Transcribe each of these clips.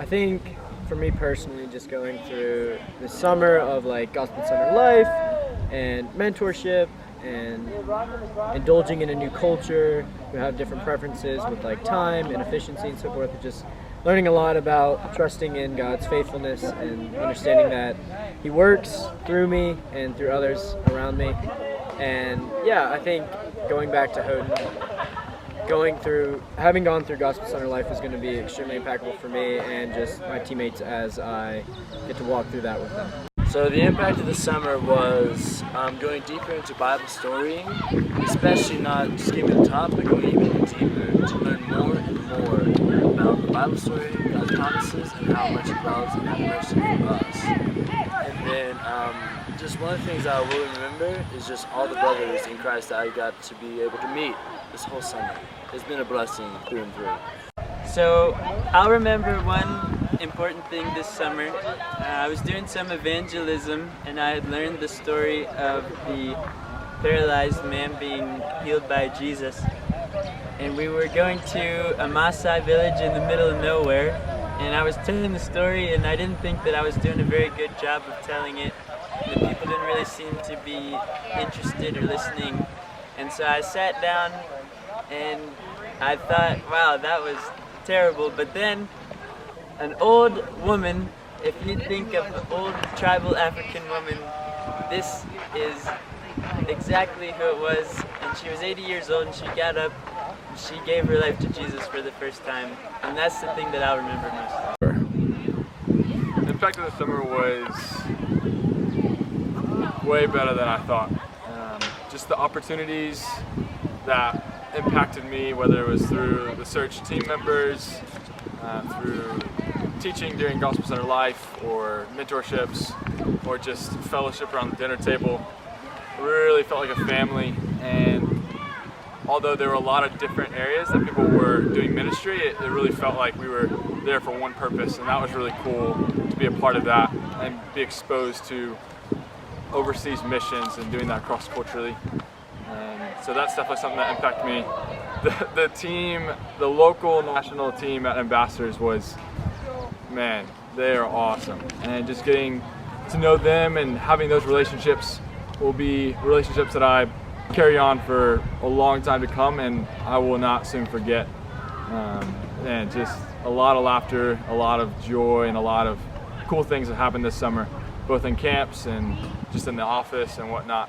think for me personally, just going through the summer of like Gospel Center life and mentorship and indulging in a new culture, we have different preferences with like time and efficiency and so forth, and just learning a lot about trusting in God's faithfulness and understanding that He works through me and through others around me. And yeah, I think going back to Houghton, having gone through Gospel Center life is going to be extremely impactful for me and just my teammates as I get to walk through that with them. So the impact of the summer was going deeper into Bible storying, especially not just getting to the top, but going even deeper to learn more and more about the Bible story, God's promises, and how much He loves and has mercy for us. And then just one of the things I will remember is just all the brothers in Christ that I got to be able to meet this whole summer. It's been a blessing through and through. So I'll remember one important thing this summer. I was doing some evangelism and I had learned the story of the paralyzed man being healed by Jesus. And we were going to a Maasai village in the middle of nowhere, and I was telling the story and I didn't think that I was doing a very good job of telling it. The people didn't really seem to be interested or listening. And so I sat down and I thought, wow, that was terrible. But then an old woman, if you think of an old tribal African woman, this is exactly who it was. And she was 80 years old and she got up and she gave her life to Jesus for the first time. And that's the thing that I'll remember most. The impact of the summer was way better than I thought. Just the opportunities that impacted me, whether it was through the Search team members, through teaching during Gospel Center Life, or mentorships, or just fellowship around the dinner table. It really felt like a family, and although there were a lot of different areas that people were doing ministry, it really felt like we were there for one purpose, and that was really cool to be a part of that and be exposed to overseas missions and doing that cross-culturally. So that's definitely something that impacted me. The team, the local national team at Ambassadors was, man, they are awesome. And just getting to know them and having those relationships will be relationships that I carry on for a long time to come, and I will not soon forget. And just a lot of laughter, a lot of joy, and a lot of cool things that happened this summer, both in camps and just in the office and whatnot.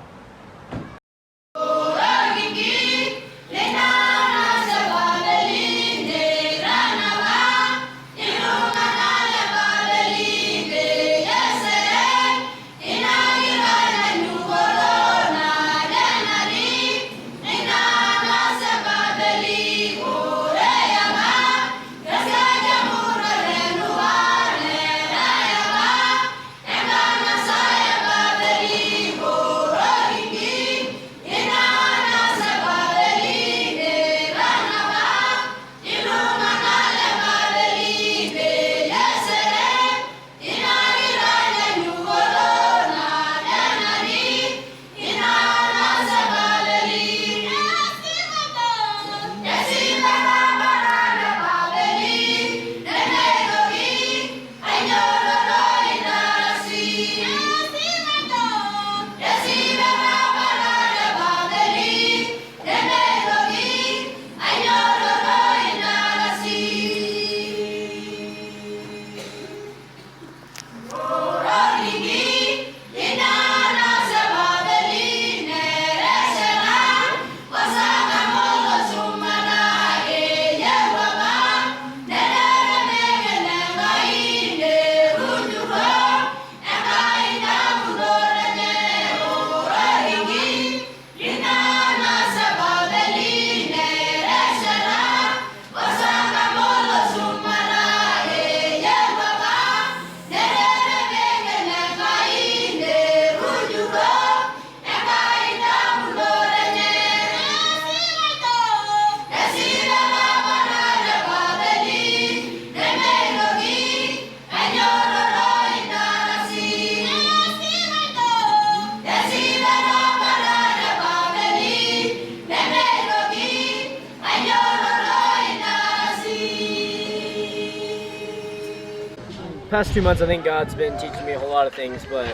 past 2 months, I think God's been teaching me a whole lot of things, but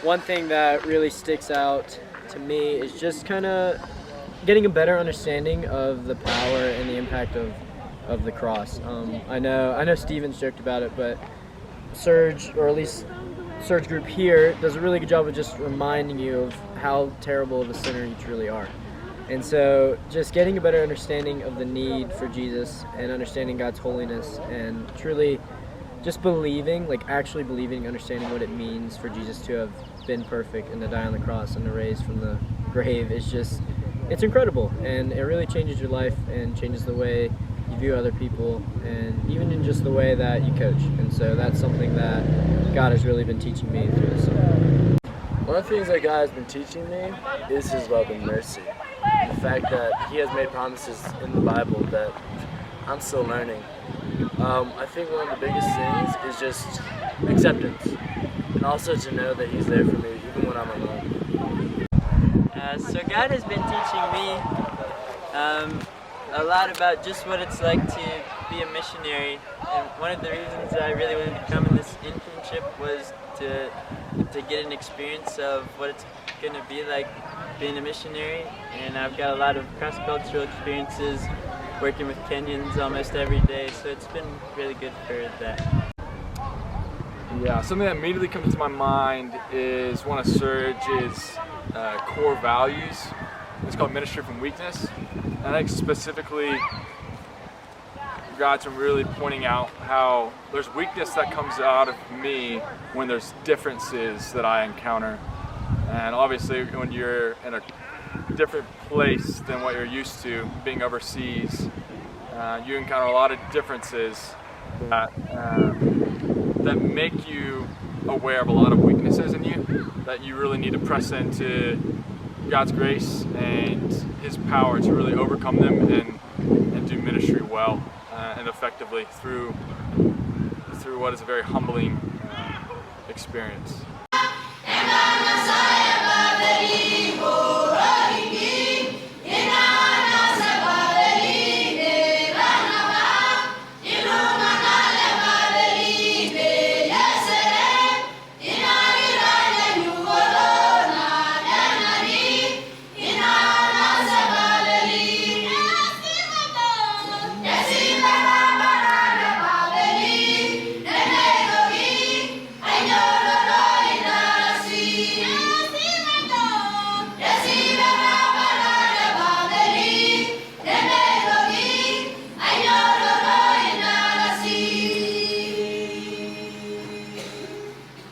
one thing that really sticks out to me is just kind of getting a better understanding of the power and the impact of the cross. I know Steven's joked about it, but Surge, or at least Surge Group here, does a really good job of just reminding you of how terrible of a sinner you truly are. And so just getting a better understanding of the need for Jesus and understanding God's holiness and truly just believing, like actually believing, understanding what it means for Jesus to have been perfect and to die on the cross and to raise from the grave is just, it's incredible. And it really changes your life and changes the way you view other people and even in just the way that you coach. And so that's something that God has really been teaching me through this summer. One of the things that God has been teaching me is His love and mercy. The fact that He has made promises in the Bible that I'm still learning. I think one of the biggest things is just acceptance, and also to know that He's there for me even when I'm alone. So God has been teaching me a lot about just what it's like to be a missionary. And one of the reasons I really wanted to come in this internship was to get an experience of what it's going to be like being a missionary. And I've got a lot of cross-cultural experiences working with Kenyans almost every day, so it's been really good for that. Yeah, something that immediately comes to my mind is one of Surge's core values. It's called Ministry from Weakness. I think specifically God's been really pointing out how there's weakness that comes out of me when there's differences that I encounter. And obviously when you're in a different place than what you're used to, being overseas, you encounter a lot of differences that make you aware of a lot of weaknesses in you, that you really need to press into God's grace and His power to really overcome them and do ministry well and effectively through what is a very humbling experience.